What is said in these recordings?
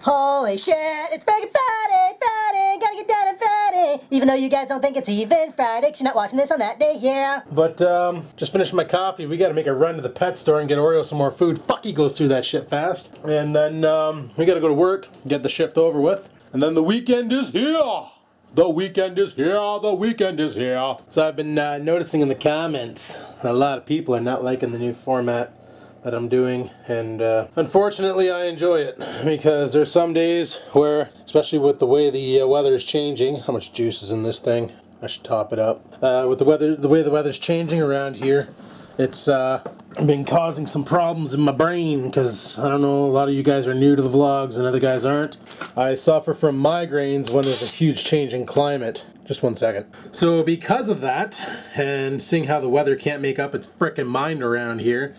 Holy shit, it's freaking Friday, Friday, gotta get down on Friday. Even though you guys don't think it's even Friday, 'cause you're not watching this on that day, yeah. But, just finished my coffee. We gotta make a run to the pet store and get Oreo some more food. Fuck, he goes through that shit fast. And then, we gotta go to work, get the shift over with. And then the weekend is here! The weekend is here, the weekend is here. So I've been noticing in the comments, a lot of people are not liking the new format that I'm doing, and unfortunately I enjoy it, because there's some days where, especially with the way the weather is changing, how much juice is in this thing? I should top it up. With the way the weather's changing around here, it's been causing some problems in my brain, because I don't know, a lot of you guys are new to the vlogs and other guys aren't. I suffer from migraines when there's a huge change in climate. Just one second. So because of that, and seeing how the weather can't make up its frickin' mind around here,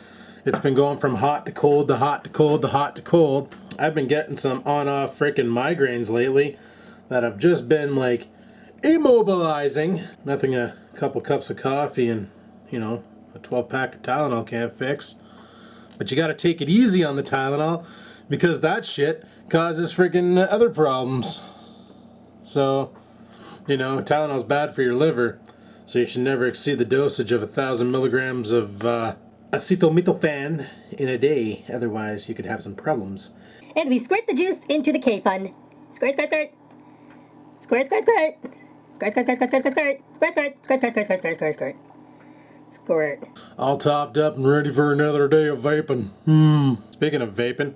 it's been going from hot to cold to hot to cold to hot to cold. I've been getting some on-off freaking migraines lately that have just been like immobilizing. Nothing a couple cups of coffee and, you know, a 12-pack of Tylenol can't fix. But you gotta take it easy on the Tylenol, because that shit causes freaking other problems. So, you know, Tylenol's bad for your liver, so you should never exceed the dosage of 1,000 milligrams of acetaminophen in a day, otherwise you could have some problems. And we squirt the juice into the K-Fun. Squirt, squirt, squirt. Squirt, squirt, squirt. Squirt, squirt, squirt, squirt, squirt, squirt, squirt, squirt, squirt, squirt, squirt, squirt, squirt, squirt, squirt. Squirt. All topped up and ready for another day of vaping. Speaking of vaping,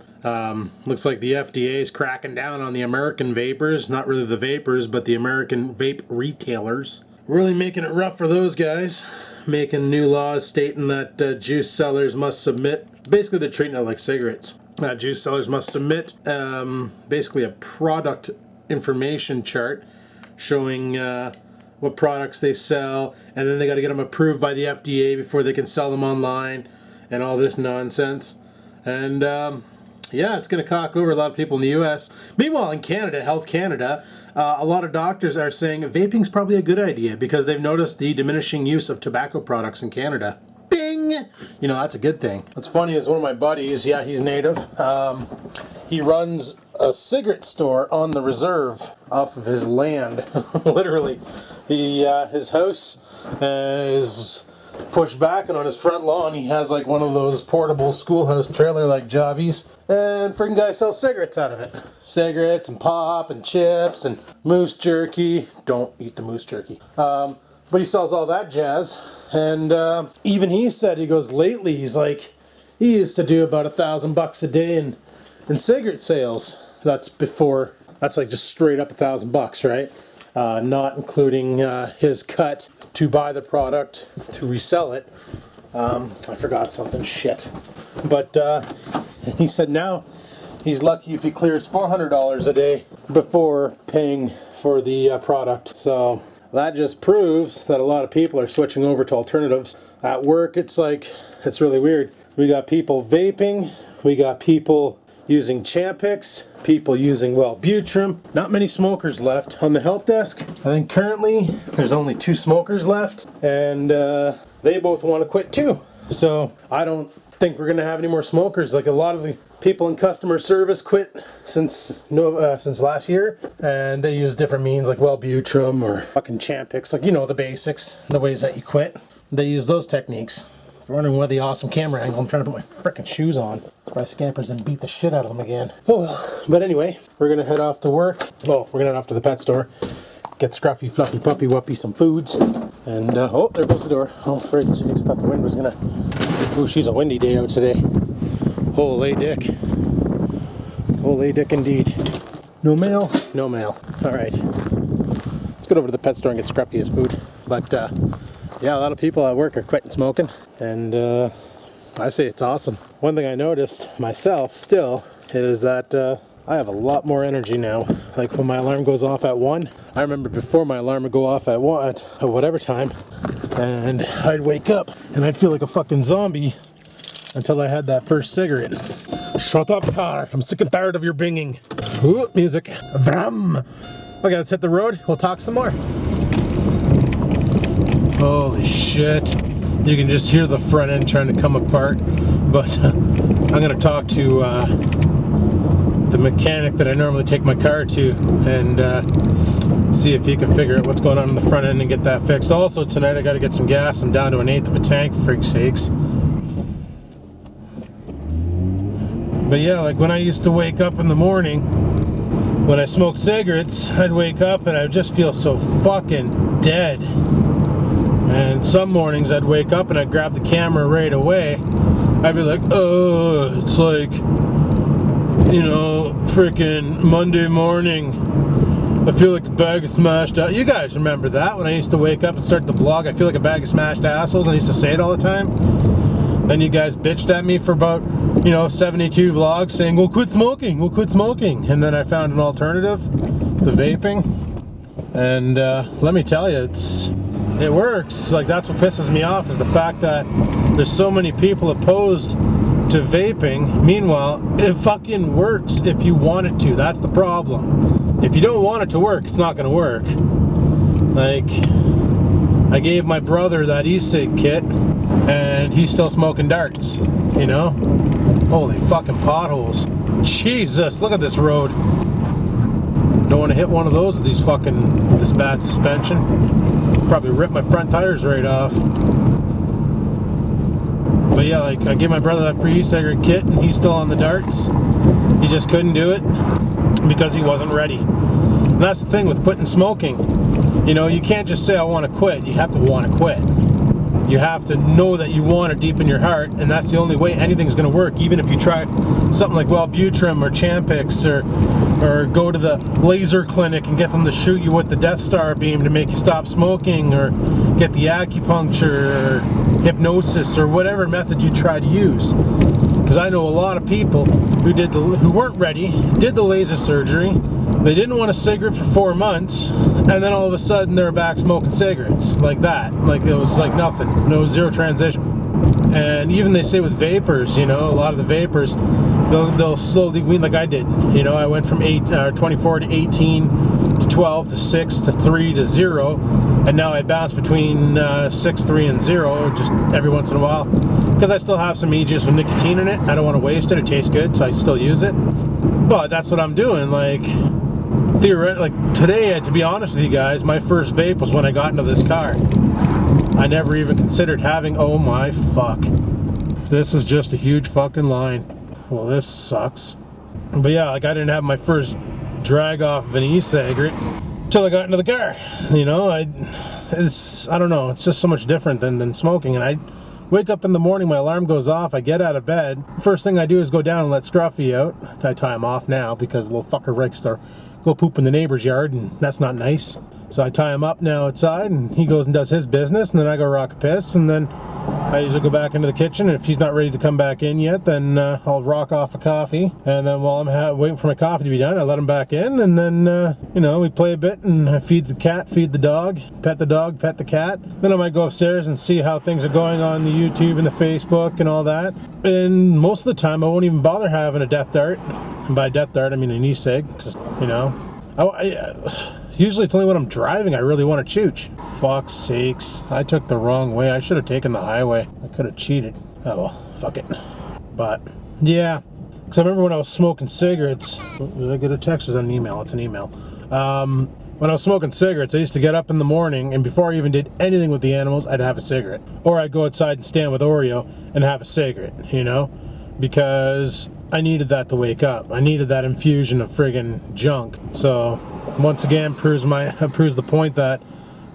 looks like the FDA is cracking down on the American vapors. Not really the vapors, but the American vape retailers. Really making it rough for those guys. Making new laws stating that juice sellers must submit, basically they're treating it like cigarettes. Juice sellers must submit basically a product information chart showing what products they sell, and then they got to get them approved by the FDA before they can sell them online, and all this nonsense. And yeah, it's going to cock over a lot of people in the US. Meanwhile, in Canada, Health Canada, a lot of doctors are saying vaping's probably a good idea because they've noticed the diminishing use of tobacco products in Canada. Bing! You know, that's a good thing. What's funny is one of my buddies, yeah, he's native, he runs a cigarette store on the reserve off of his land. Literally. His house is pushed back, and on his front lawn he has like one of those portable schoolhouse trailer like Javi's, and freaking guy sells cigarettes out of it. Cigarettes and pop and chips and moose jerky. Don't eat the moose jerky. But he sells all that jazz, and even he said, he goes, lately he's like, he used to do about $1,000 a day in cigarette sales. That's before, that's like just straight up $1,000, right? Not including his cut to buy the product to resell it. I forgot something, shit. But he said now he's lucky if he clears $400 a day before paying for the product. So that just proves that a lot of people are switching over to alternatives. At work, it's like, it's really weird. We got people vaping, we got people using Champix, people using Wellbutrin. Not many smokers left. On the help desk, I think currently there's only 2 smokers left, and they both want to quit too. So I don't think we're gonna have any more smokers. Like, a lot of the people in customer service quit since last year, and they use different means like Wellbutrin or fucking Champix, like, you know, the basics, the ways that you quit. They use those techniques. If you're wondering why the awesome camera angle, I'm trying to put my frickin' shoes on. Probably scampers and beat the shit out of them again. Oh well. But anyway, we're gonna head off to work. Well, we're gonna head off to the pet store, get Scruffy, Fluffy, Puppy, Wuppy some foods, and oh, there goes the door. Oh frig, jeez, thought the wind was gonna. Ooh, she's a windy day out today. Holy dick. Holy dick indeed. No mail? No mail. Alright. Let's get over to the pet store and get Scruffy his food. But yeah, a lot of people at work are quitting smoking, and I say it's awesome. One thing I noticed myself still is that I have a lot more energy now. Like when my alarm goes off at 1, I remember before my alarm would go off at 1, at whatever time, and I'd wake up and I'd feel like a fucking zombie until I had that first cigarette. Shut up, car. I'm sick and tired of your binging. Ooh, music. Vram. Okay, let's hit the road. We'll talk some more. Holy shit. You can just hear the front end trying to come apart. But I'm going to talk to the mechanic that I normally take my car to and see if he can figure out what's going on in the front end and get that fixed. Also tonight I got to get some gas. I'm down to 1/8 of a tank, for frig's sakes. But yeah, like when I used to wake up in the morning, when I smoked cigarettes, I'd wake up and I'd just feel so fucking dead. And some mornings I'd wake up and I'd grab the camera right away. I'd be like, oh, it's like, you know, freaking Monday morning. I feel like a bag of smashed assholes. You guys remember that when I used to wake up and start the vlog? I feel like a bag of smashed assholes. I used to say it all the time. Then you guys bitched at me for about, you know, 72 vlogs saying, we'll quit smoking, we'll quit smoking. And then I found an alternative, the vaping. And let me tell you, it works. Like, that's what pisses me off, is the fact that there's so many people opposed to vaping. Meanwhile, it fucking works if you want it to. That's the problem. If you don't want it to work, it's not gonna work. Like, I gave my brother that e-cig kit and he's still smoking darts, you know? Holy fucking potholes. Jesus, look at this road. Don't want to hit one of those with this bad suspension. Probably rip my front tires right off. But yeah, like, I gave my brother that free e-cigarette kit and he's still on the darts. He just couldn't do it because he wasn't ready. And that's the thing with quitting smoking. You know, you can't just say I want to quit. You have to want to quit. You have to know that you want it deep in your heart, and that's the only way anything's going to work. Even if you try something like Wellbutrin or Champix or go to the laser clinic and get them to shoot you with the Death Star beam to make you stop smoking, or get the acupuncture or hypnosis or whatever method you try to use. Because I know a lot of people who weren't ready, did the laser surgery, they didn't want a cigarette for 4 months, and then all of a sudden they're back smoking cigarettes like that. Like, it was like nothing, zero transition. And even they say with vapors, you know, a lot of the vapors, they'll slowly wean, like I did. You know, I went from 24 to 18 to 12 to 6 to 3 to 0, and now I bounce between 6, 3, and 0 just every once in a while. Because I still have some e-juice with nicotine in it. I don't want to waste it. It tastes good, so I still use it. But that's what I'm doing. Like, theoretically, like today, to be honest with you guys, my first vape was when I got into this car. I never even considered having, oh my fuck. This is just a huge fucking line. Well, this sucks. But yeah, like, I didn't have my first drag off of an e-cigarette until I got into the car. You know, I don't know, it's just so much different than smoking. And I wake up in the morning, my alarm goes off, I get out of bed. First thing I do is go down and let Scruffy out. I tie him off now because the little fucker likes to go poop in the neighbor's yard, and that's not nice. So I tie him up now outside, and he goes and does his business, and then I go rock a piss, and then I usually go back into the kitchen, and if he's not ready to come back in yet, then I'll rock off a coffee, and then while I'm waiting for my coffee to be done, I let him back in, and then, you know, we play a bit, and I feed the cat, feed the dog, pet the cat. Then I might go upstairs and see how things are going on the YouTube and the Facebook and all that, and most of the time I won't even bother having a death dart, and by death dart I mean an e-cig, you know. Usually it's only when I'm driving I really want to chooch. Fuck's sakes. I took the wrong way. I should have taken the highway. I could have cheated. Oh well, fuck it. But, yeah. Because I remember when I was smoking cigarettes... Did I get a text or is that an email? It's an email. When I was smoking cigarettes, I used to get up in the morning, and before I even did anything with the animals, I'd have a cigarette. Or I'd go outside and stand with Oreo and have a cigarette, you know? Because I needed that to wake up. I needed that infusion of friggin' junk. So... once again, proves the point that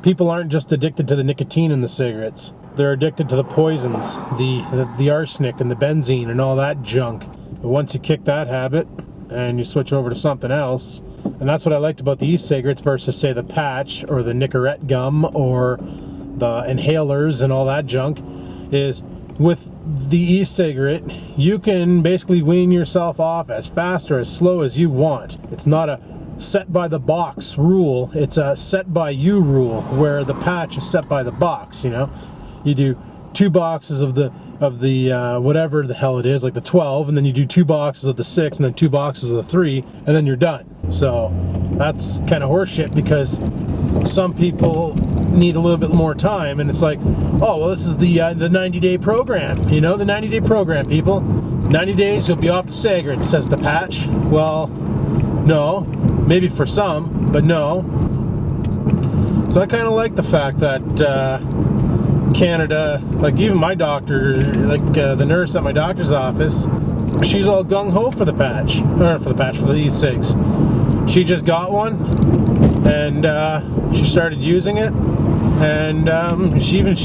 people aren't just addicted to the nicotine in the cigarettes. They're addicted to the poisons, the arsenic and the benzene and all that junk. But once you kick that habit and you switch over to something else, and that's what I liked about the e-cigarettes versus, say, the patch or the Nicorette gum or the inhalers and all that junk, is with the e-cigarette, you can basically wean yourself off as fast or as slow as you want. It's not a set by the box rule, it's a set by you rule, where the patch is set by the box, you know. You do 2 boxes of the whatever the hell it is, like the 12, and then you do 2 boxes of the 6, and then 2 boxes of the 3, and then you're done. So that's kind of horseshit, because some people need a little bit more time, and it's like, oh well, this is the 90-day program, you know, the 90-day program, people. 90 days, you'll be off the cigarettes, says the patch. Well, no. Maybe for some, but no. So I kind of like the fact that Canada, like even my doctor, like the nurse at my doctor's office, she's all gung-ho for the patch. Or for the e-cigs. She just got one, and she started using it. And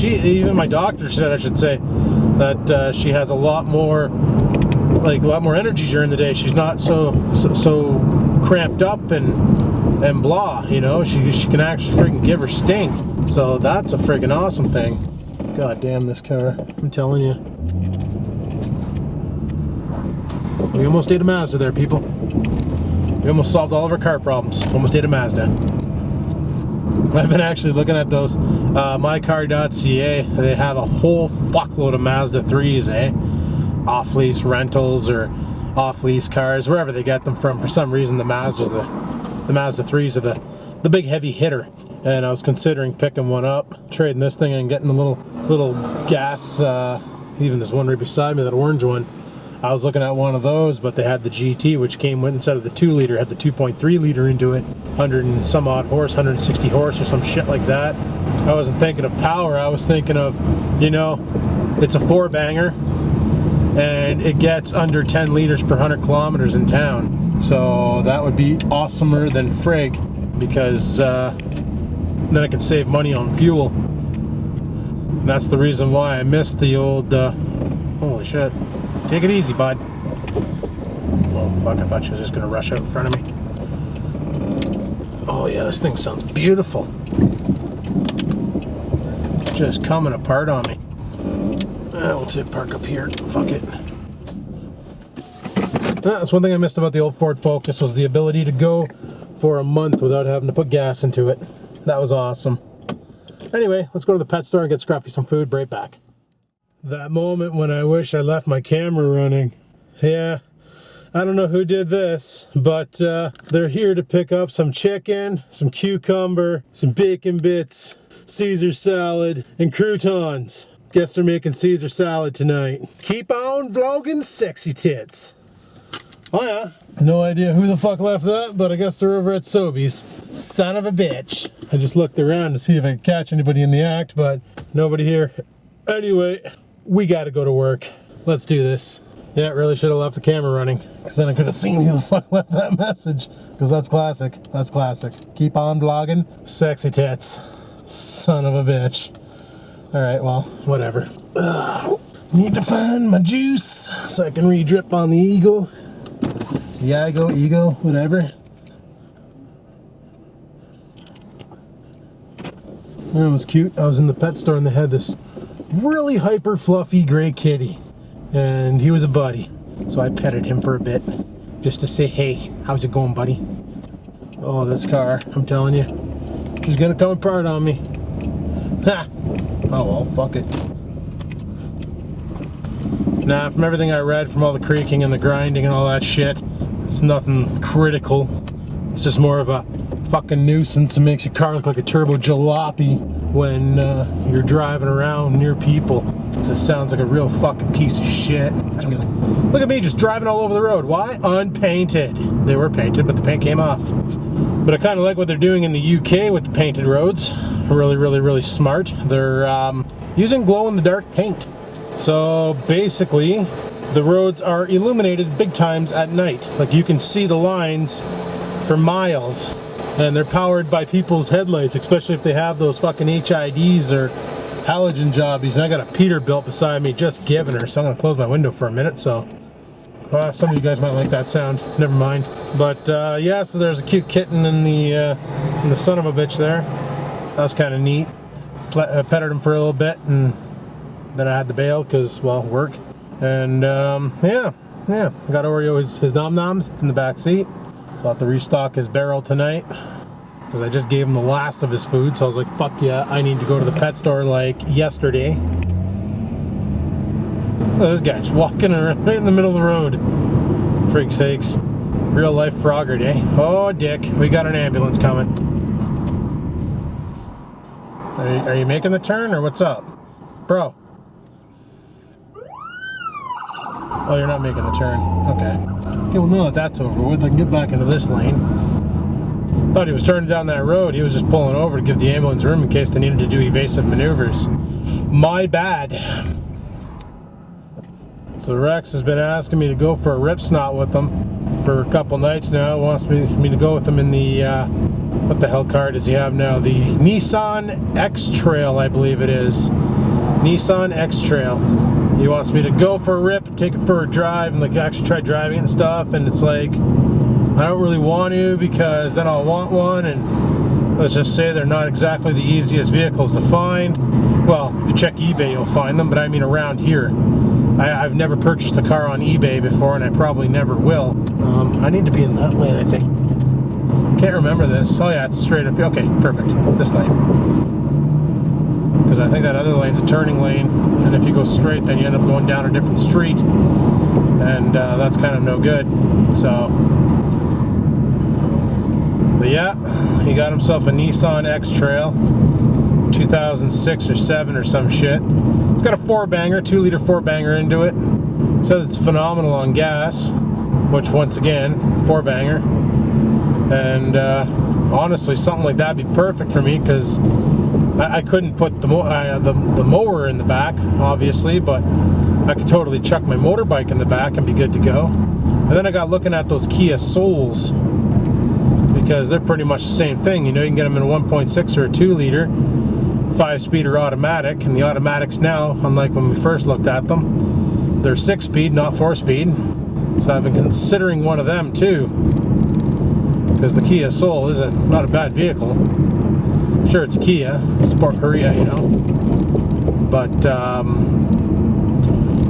even my doctor said, I should say, that she has a lot more energy during the day. She's not so cramped up and blah, you know. She can actually freaking give her sting. So that's a freaking awesome thing. God damn this car, I'm telling you. We almost ate a Mazda there, people. We almost solved all of our car problems. Almost ate a Mazda. I've been actually looking at those mycar.ca. They have a whole fuckload of Mazda 3s, off-lease rentals or off-lease cars, wherever they get them from. For some reason, the Mazda 3s are the big heavy hitter. And I was considering picking one up, trading this thing and getting a little gas. Even this one right beside me, that orange one. I was looking at one of those, but they had the GT, which came with, instead of the 2 liter, had the 2.3 liter into it. 100 and some odd horse, 160 horse or some shit like that. I wasn't thinking of power, I was thinking of, you know, it's a 4-banger and it gets under 10 liters per 100 kilometers in town. So that would be awesomer than frig, because then I could save money on fuel. And that's the reason why I missed the old, holy shit. Take it easy, bud. Oh, fuck, I thought she was just gonna rush out in front of me. Oh yeah, this thing sounds beautiful. Just coming apart on me. We'll park up here, fuck it. That's one thing I missed about the old Ford Focus, was the ability to go for a month without having to put gas into it. That was awesome. Anyway, let's go to the pet store and get Scruffy some food. Right back. That moment when I wish I left my camera running. Yeah, I don't know who did this, but they're here to pick up some chicken, some cucumber, some bacon bits, Caesar salad, and croutons. Guess they're making Caesar salad tonight. Keep on vlogging, sexy tits. Oh yeah. No idea who the fuck left that, but I guess they're over at Sobeys. Son of a bitch. I just looked around to see if I could catch anybody in the act, but nobody here. Anyway, we gotta go to work. Let's do this. Yeah, really should have left the camera running, because then I could have seen who the fuck left that message. Because that's classic. That's classic. Keep on vlogging, sexy tits. Son of a bitch. Alright, well, whatever. Need to find my juice so I can re-drip on the Eagle. Eagle, whatever. That was cute. I was in the pet store and they had this really hyper fluffy gray kitty. And he was a buddy. So I petted him for a bit. Just to say, hey, how's it going, buddy? Oh, this car, I'm telling you. She's gonna come apart on me. Ha! Oh well, fuck it. Nah, from everything I read, from all the creaking and the grinding and all that shit, it's nothing critical. It's just more of a fucking nuisance and makes your car look like a turbo jalopy when you're driving around near people. It just sounds like a real fucking piece of shit. Look at me just driving all over the road. Why? Unpainted. They were painted, but the paint came off. But I kind of like what they're doing in the UK with the painted roads. Really, really, really smart. They're using glow-in-the-dark paint. So basically, the roads are illuminated big times at night. Like you can see the lines for miles. And they're powered by people's headlights, especially if they have those fucking HIDs or halogen jobbies. And I got a Peterbilt beside me just giving her, so I'm gonna close my window for a minute. So some of you guys might like that sound. Never mind. But yeah, so there's a cute kitten in the son of a bitch there. That was kind of neat. Petted him for a little bit, and then I had to bail because, well, work. And yeah, I got Oreo his nom-noms. It's in the back seat. So I'll have to restock his barrel tonight because I just gave him the last of his food. So I was like, fuck yeah, I need to go to the pet store like yesterday. Look at this guy just walking around right in the middle of the road. Frig sakes. Real life Frogger day. Oh, dick, we got an ambulance coming. Are you making the turn or what's up? Bro. Oh, you're not making the turn. Okay. Okay, well, now that that's over with, I can get back into this lane. Thought he was turning down that road. He was just pulling over to give the ambulance room in case they needed to do evasive maneuvers. My bad. So Rex has been asking me to go for a rip snot with him for a couple nights now. He wants me to go with him in the, what the hell car does he have now? The Nissan X-Trail, I believe it is. Nissan X-Trail. He wants me to go for a rip and take it for a drive and like actually try driving it and stuff, and it's like, I don't really want to because then I'll want one, and let's just say they're not exactly the easiest vehicles to find. Well, if you check eBay you'll find them, but I mean around here. I've never purchased a car on eBay before, and I probably never will. I need to be in that lane, I think. Can't remember this. Oh yeah, it's straight up. Okay, perfect. This lane. Because I think that other lane's a turning lane, and if you go straight then you end up going down a different street, and that's kind of no good. So, but yeah, he got himself a Nissan X-Trail 2006 or 7 or some shit. It's got a 4-banger, 2-liter 4-banger into it. Says it's phenomenal on gas, which once again, 4-banger. And honestly, something like that'd be perfect for me because I couldn't put the mower in the back, obviously, but I could totally chuck my motorbike in the back and be good to go. And then I got looking at those Kia Souls because they're pretty much the same thing. You know, you can get them in a 1.6 or a 2-liter, 5-speed or automatic, and the automatics now, unlike when we first looked at them, they're 6-speed, not 4-speed. So I've been considering one of them too, because the Kia Soul is not a bad vehicle. Sure, it's Kia, Sport Korea, you know. But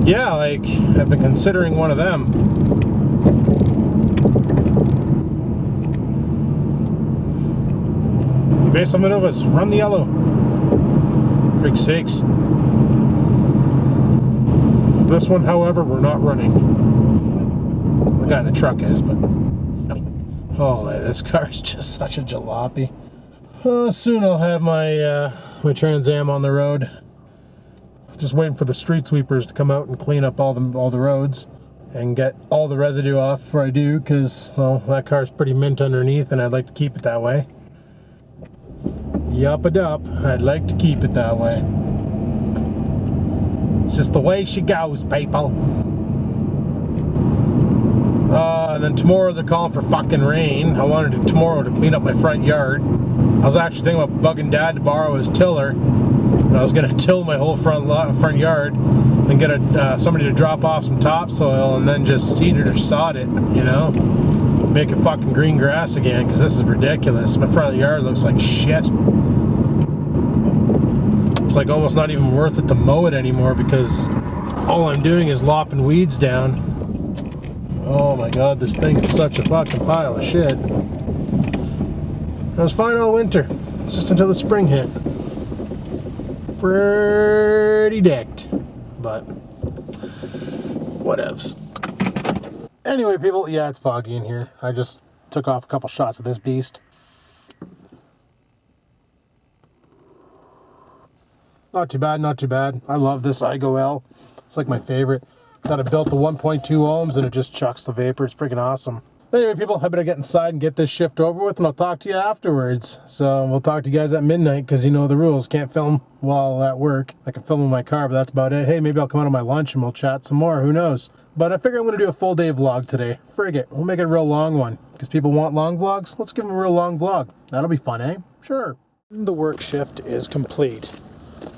yeah, like I've been considering one of them. Evasive maneuvers, run the yellow. Frig sakes. This one, however, we're not running. The guy in the truck is, but holy, this car's just such a jalopy. Soon I'll have my my Trans Am on the road. Just waiting for the street sweepers to come out and clean up all the roads and get all the residue off before I do, because well, that car's pretty mint underneath and I'd like to keep it that way. Yup-a-dup, I'd like to keep it that way. It's just the way she goes, people. And then tomorrow they're calling for fucking rain. I wanted tomorrow to clean up my front yard. I was actually thinking about bugging Dad to borrow his tiller, and I was gonna till my whole front yard and get somebody to drop off some topsoil and then just seed it or sod it, you know? Make it fucking green grass again, because this is ridiculous. My front yard looks like shit. It's like almost not even worth it to mow it anymore because all I'm doing is lopping weeds down. Oh my god, this thing is such a fucking pile of shit. It was fine all winter, just until the spring hit. Pretty decked, but whatevs. Anyway, people, yeah, it's foggy in here. I just took off a couple shots of this beast. Not too bad, not too bad. I love this iGo L. It's like my favorite. Got it built to 1.2 ohms and it just chucks the vapor. It's freaking awesome. Anyway, people, I better get inside and get this shift over with, and I'll talk to you afterwards. So we'll talk to you guys at midnight, because you know the rules. Can't film while at work. I can film in my car, but that's about it. Hey, maybe I'll come out on my lunch and we'll chat some more. Who knows? But I figure I'm going to do a full day vlog today. Frig it. We'll make it a real long one, because people want long vlogs. Let's give them a real long vlog. That'll be fun, eh? Sure. The work shift is complete.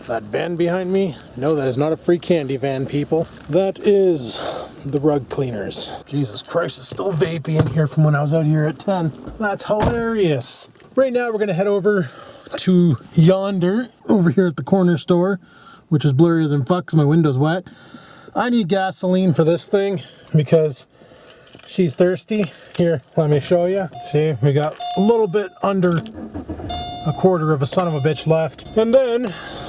That van behind me, no, that is not a free candy van, people. That is the rug cleaners. Jesus Christ, it's still vapey in here from when I was out here at 10. That's hilarious. Right now we're gonna head over to yonder, over here at the corner store, which is blurrier than fuck because my window's wet. I need gasoline for this thing because she's thirsty. Here, let me show you. See, we got a little bit under a quarter of a son of a bitch left. And then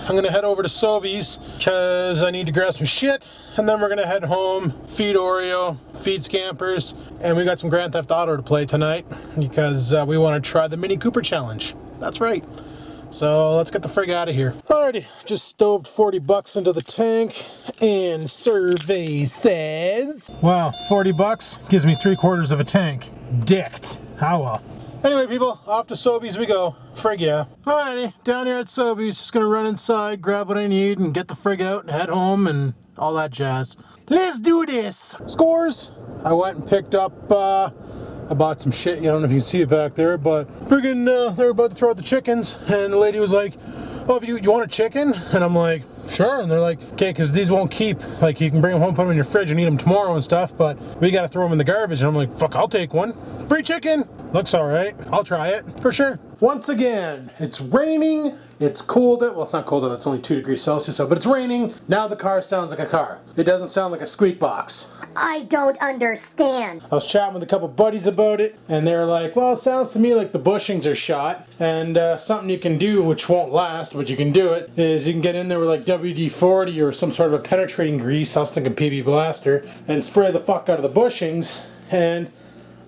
I'm gonna head over to Sobeys because I need to grab some shit, and then we're gonna head home, feed Oreo, feed Scampers, and we got some Grand Theft Auto to play tonight because we want to try the Mini Cooper challenge. That's right. So let's get the frig out of here. Alrighty, just stoved 40 bucks into the tank, and survey says, wow, 40 bucks gives me 3/4 of a tank. Dicked. How well. Anyway, people, off to Sobeys we go. Frig yeah. Alrighty, down here at Sobeys, just gonna run inside, grab what I need, and get the frig out and head home and all that jazz. Let's do this! Scores! I went and picked up, I bought some shit, I don't know if you can see it back there, but friggin' they were about to throw out the chickens, and the lady was like, oh, if you want a chicken? And I'm like, sure. And they're like, okay, because these won't keep. Like, you can bring them home, put them in your fridge, and eat them tomorrow and stuff, but we got to throw them in the garbage. And I'm like, fuck, I'll take one. Free chicken. Looks all right. I'll try it, for sure. Once again, it's raining. It's cold out. Well, it's not cold out. It's only 2 degrees Celsius out, but it's raining. Now the car sounds like a car. It doesn't sound like a squeak box. I don't understand. I was chatting with a couple buddies about it, and they're like, well, it sounds to me like the bushings are shot, and something you can do, which won't last, but you can do it, is you can get in there with like WD-40 or some sort of a penetrating grease, I was thinking PB Blaster, and spray the fuck out of the bushings, and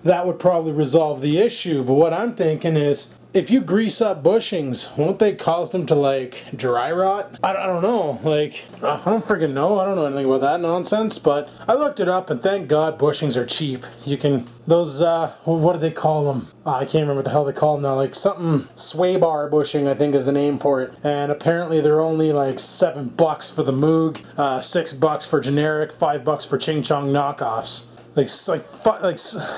that would probably resolve the issue. But what I'm thinking is, if you grease up bushings, won't they cause them to like dry rot? I don't know, like, I don't freaking know. I don't know anything about that nonsense, but I looked it up and thank God bushings are cheap. You can, those, what do they call them? I can't remember what the hell they call them now, like something sway bar bushing I think is the name for it. And apparently they're only like $7 for the Moog, $6 for generic, $5 for Ching Chong knockoffs. Like,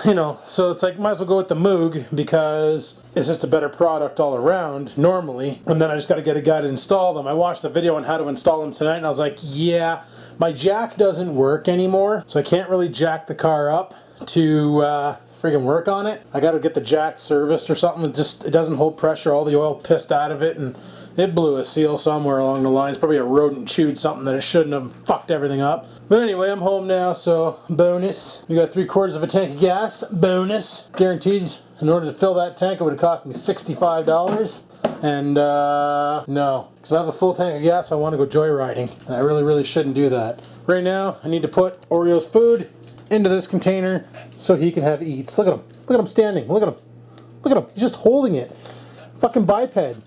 you know, so it's like, might as well go with the Moog because it's just a better product all around, normally. And then I just got to get a guy to install them. I watched a video on how to install them tonight, and I was like, yeah, my jack doesn't work anymore, so I can't really jack the car up to friggin' work on it. I got to get the jack serviced or something. It doesn't hold pressure. All the oil pissed out of it, and it blew a seal somewhere along the lines. Probably a rodent chewed something that it shouldn't have, fucked everything up. But anyway, I'm home now, so bonus. We got 3/4 of a tank of gas, bonus. Guaranteed, in order to fill that tank, it would have cost me $65. And, no. Because if I have a full tank of gas, I want to go joyriding. And I really, really shouldn't do that. Right now, I need to put Oreo's food into this container so he can have eats. Look at him. Look at him standing. Look at him. Look at him. He's just holding it. Fucking biped.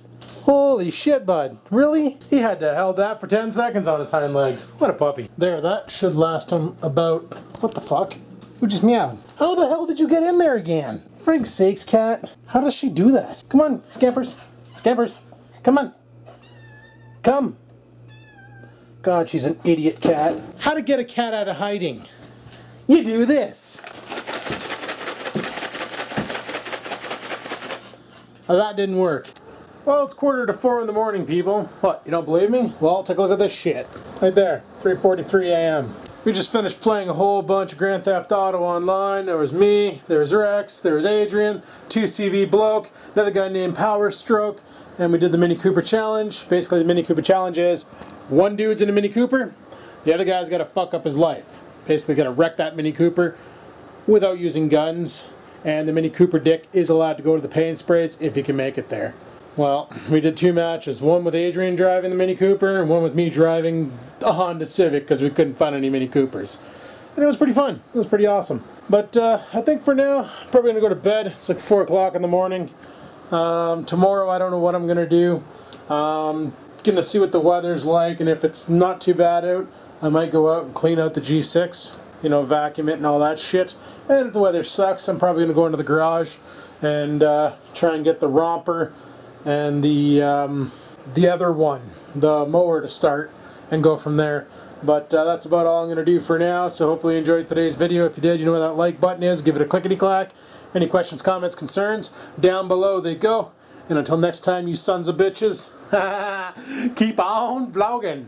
Holy shit, bud. Really? He had to held that for 10 seconds on his hind legs. What a puppy. There, that should last him about... What the fuck? Who just meowed? How the hell did you get in there again? Frig's sakes, cat. How does she do that? Come on, scampers. Scampers. Come on. Come. God, she's an idiot cat. How to get a cat out of hiding? You do this. Oh, that didn't work. Well, it's 3:45 in the morning, people. What, you don't believe me? Well, take a look at this shit. Right there, 3:43 a.m. We just finished playing a whole bunch of Grand Theft Auto online. There was me, there was Rex, there was Adrian, 2CV Bloke, another guy named Power Stroke, and we did the Mini Cooper Challenge. Basically, the Mini Cooper Challenge is one dude's in a Mini Cooper, the other guy's got to fuck up his life. Basically, got to wreck that Mini Cooper without using guns, and the Mini Cooper dick is allowed to go to the paint sprays if he can make it there. Well, we did 2 matches, one with Adrian driving the Mini Cooper and one with me driving a Honda Civic because we couldn't find any Mini Coopers. And it was pretty fun. It was pretty awesome. But I think for now, I'm probably going to go to bed. It's like 4 o'clock in the morning. Tomorrow, I don't know what I'm going to do. Going to see what the weather's like, and if it's not too bad out, I might go out and clean out the G6, you know, vacuum it and all that shit. And if the weather sucks, I'm probably going to go into the garage and try and get the romper and the other one, the mower, to start and go from there. But that's about all I'm going to do for now, so hopefully you enjoyed today's video. If you did, you know where that like button is. Give it a clickety-clack. Any questions, comments, concerns, down below they go. And until next time, you sons of bitches, keep on vlogging.